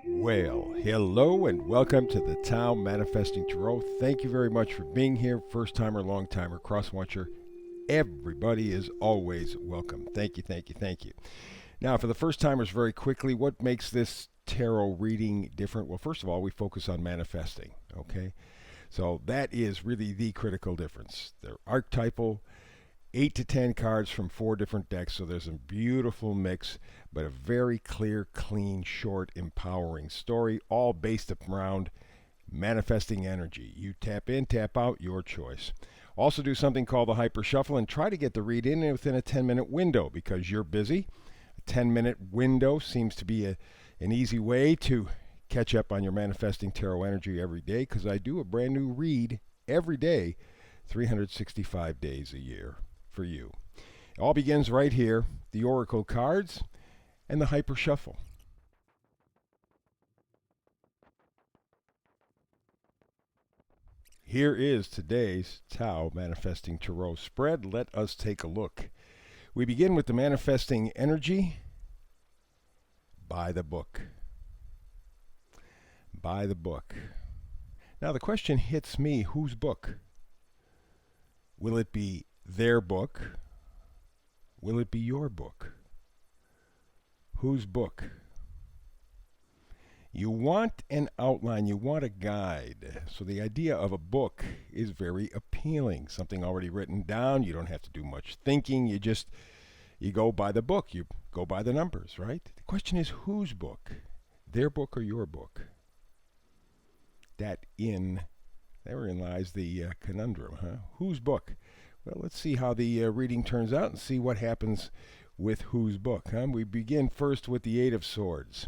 Well, hello and welcome to the Tao Manifesting Tarot. Thank you very much for being here. First timer, long timer, cross watcher. Everybody is always welcome. Thank you, thank you, thank you. Now, for the first timers, very quickly, what makes this tarot reading different? Well, first of all, we focus on manifesting, okay? So that is really the critical difference. They're archetypal, 8 to 10 cards from 4 different decks. So there's a beautiful mix, but a very clear, clean, short, empowering story, all based around manifesting energy. You tap in, tap out, your choice. Also, do something called the hyper shuffle and try to get the read in within a 10-minute window because you're busy. A 10-minute window seems to be an easy way to catch up on your manifesting tarot energy every day because I do a brand new read every day, 365 days a year for you. It all begins right here, the Oracle cards and the Hyper Shuffle. Here is today's Tao Manifesting Tarot spread. Let us take a look. We begin with the manifesting energy by the book. By the book. Now the question hits me, whose book? Will it be their book? Will it be your book? Whose book? You want an outline, you want a guide. So the idea of a book is very appealing. Something already written down, you don't have to do much thinking, you go by the book, you go by the numbers, right? The question is whose book? Their book or your book? Therein lies the conundrum, huh? Whose book? Well, let's see how the reading turns out and see what happens with whose book. Huh? We begin first with the Eight of Swords.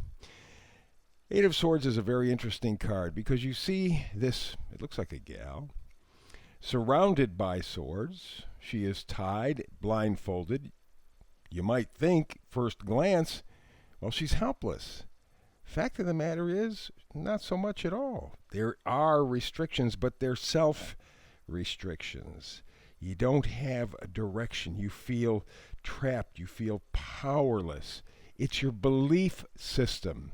Eight of Swords is a very interesting card because you see this, it looks like a gal, surrounded by swords. She is tied, blindfolded. You might think, first glance, well, she's helpless. Fact of the matter is, not so much at all. There are restrictions, but they're self-restrictions. You don't have a direction. You feel trapped. You feel powerless. It's your belief system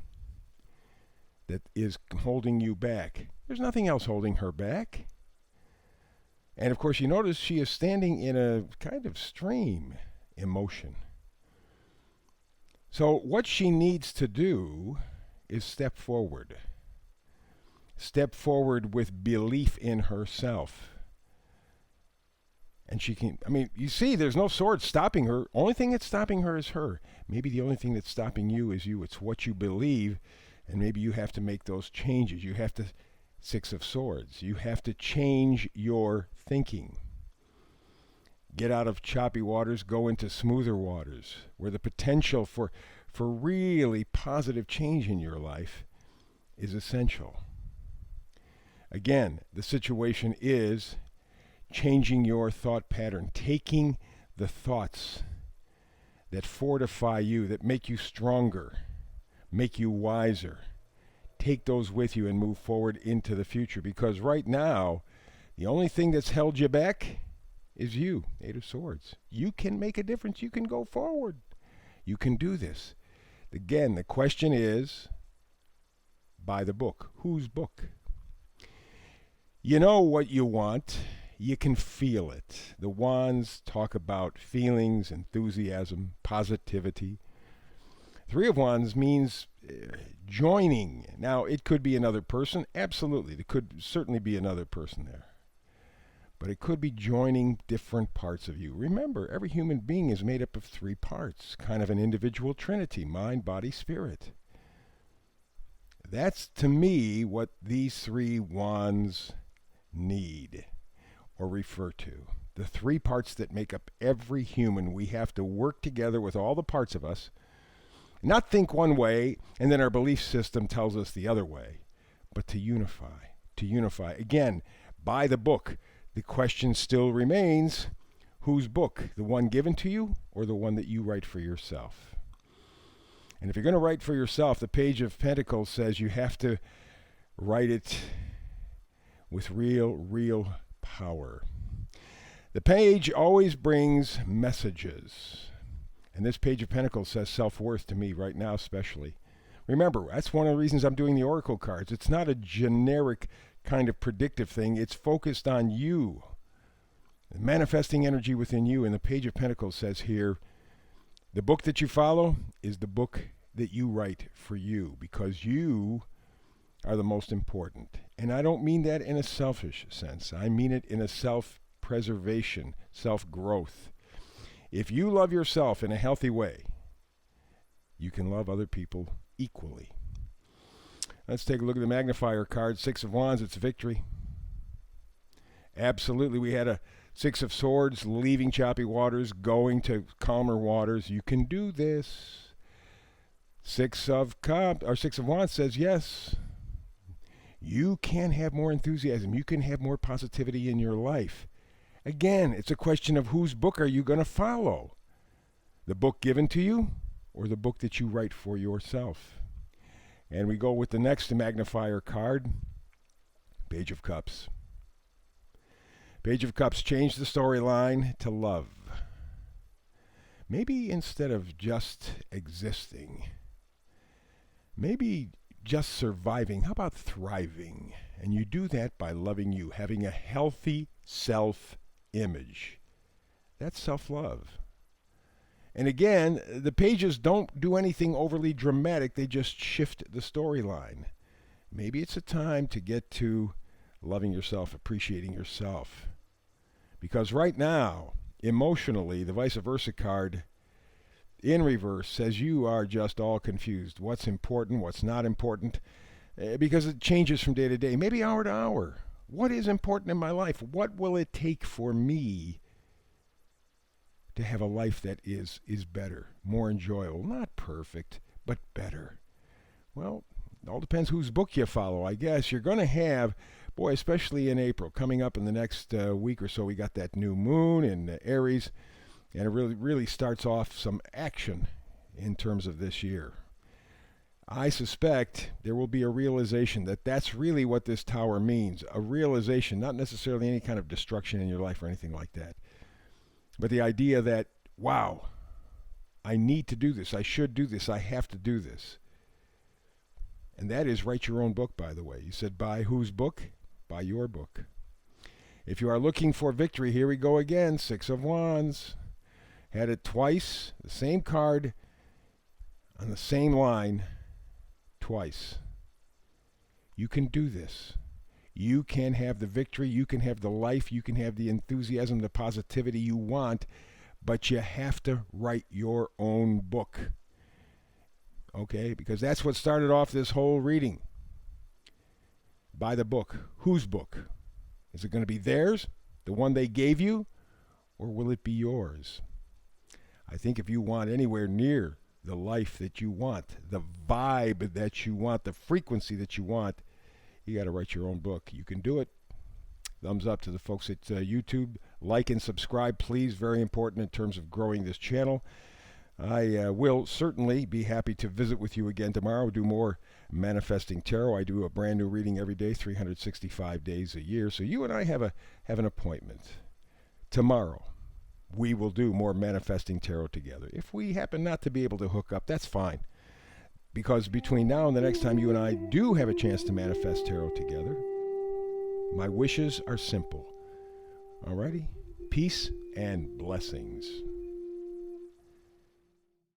that is holding you back. There's nothing else holding her back. And of course, you notice she is standing in a kind of stream emotion. So what she needs to do is step forward. Step forward with belief in herself. And she can, you see, there's no sword stopping her. Only thing that's stopping her is her. Maybe the only thing that's stopping you is you. It's what you believe, and maybe you have to make those changes. You have to, Six of Swords, you have to change your thinking. Get out of choppy waters, go into smoother waters, where the potential for really positive change in your life is essential. Again, the situation is changing your thought pattern, taking the thoughts that fortify you, that make you stronger, make you wiser. Take those with you and move forward into the future because right now, the only thing that's held you back is you, Eight of Swords. You can make a difference. You can go forward. You can do this. Again, the question is, by the book. Whose book? You know what you want. You can feel it. The wands talk about feelings, enthusiasm, positivity. Three of Wands means joining. Now, it could be another person. Absolutely. There could certainly be another person there. But it could be joining different parts of you. Remember, every human being is made up of 3 parts, kind of an individual trinity, mind, body, spirit. That's, to me, what these 3 wands need or refer to. The 3 parts that make up every human. We have to work together with all the parts of us, not think one way, and then our belief system tells us the other way, but to unify. To unify. Again, by the book. The question still remains, whose book? The one given to you or the one that you write for yourself? And if you're going to write for yourself, the Page of Pentacles says you have to write it with real power. The page always brings messages. And this Page of Pentacles says self-worth to me right now especially. Remember, that's one of the reasons I'm doing the oracle cards. It's not a generic kind of predictive thing. It's focused on you, manifesting energy within you. And the Page of Pentacles says here, the book that you follow is the book that you write for you, because you are the most important. And I don't mean that in a selfish sense. I mean it in a self-preservation, self-growth. If you love yourself in a healthy way, you can love other people equally. Let's take a look at the magnifier card. Six of Wands, it's victory. Absolutely. We had a Six of Swords, leaving choppy waters, going to calmer waters. You can do this. Six of Wands says yes. You can have more enthusiasm. You can have more positivity in your life. Again, it's a question of whose book are you going to follow? The book given to you or the book that you write for yourself? And we go with the next magnifier card, Page of Cups. Page of Cups, change the storyline to love. Maybe instead of just existing, maybe just surviving, how about thriving? And you do that by loving you, having a healthy self-image. That's self-love. And again, the pages don't do anything overly dramatic. They just shift the storyline. Maybe it's a time to get to loving yourself, appreciating yourself. Because right now, emotionally, the vice versa card in reverse says you are just all confused. What's important, what's not important, because it changes from day to day, maybe hour to hour. What is important in my life? What will it take for me to have a life that is better, more enjoyable? Not perfect, but better. Well, it all depends whose book you follow, I guess. You're going to have, boy, especially in April, coming up in the next week or so, we got that new moon in Aries, and it really starts off some action in terms of this year. I suspect there will be a realization that that's really what this tower means. A realization, not necessarily any kind of destruction in your life or anything like that. But the idea that, wow, I need to do this. I should do this. I have to do this. And that is write your own book, by the way. You said buy whose book? Buy your book. If you are looking for victory, here we go again. Six of Wands. Had it twice. The same card on the same line twice. You can do this. You can have the victory. You can have the life. You can have the enthusiasm, the positivity you want, but you have to write your own book. Okay? Because that's what started off this whole reading. Buy the book. Whose book? Is it going to be theirs, the one they gave you, or will it be yours? I think if you want anywhere near the life that you want, the vibe that you want, the frequency that you want, you got to write your own book. You can do it. Thumbs up to the folks at YouTube. Like and subscribe, please. Very important in terms of growing this channel. I will certainly be happy to visit with you again tomorrow. We'll do more Manifesting Tarot. I do a brand new reading every day, 365 days a year. So you and I have an appointment. Tomorrow, we will do more Manifesting Tarot together. If we happen not to be able to hook up, that's fine. Because between now and the next time you and I do have a chance to manifest tarot together, my wishes are simple. Alrighty? Peace and blessings.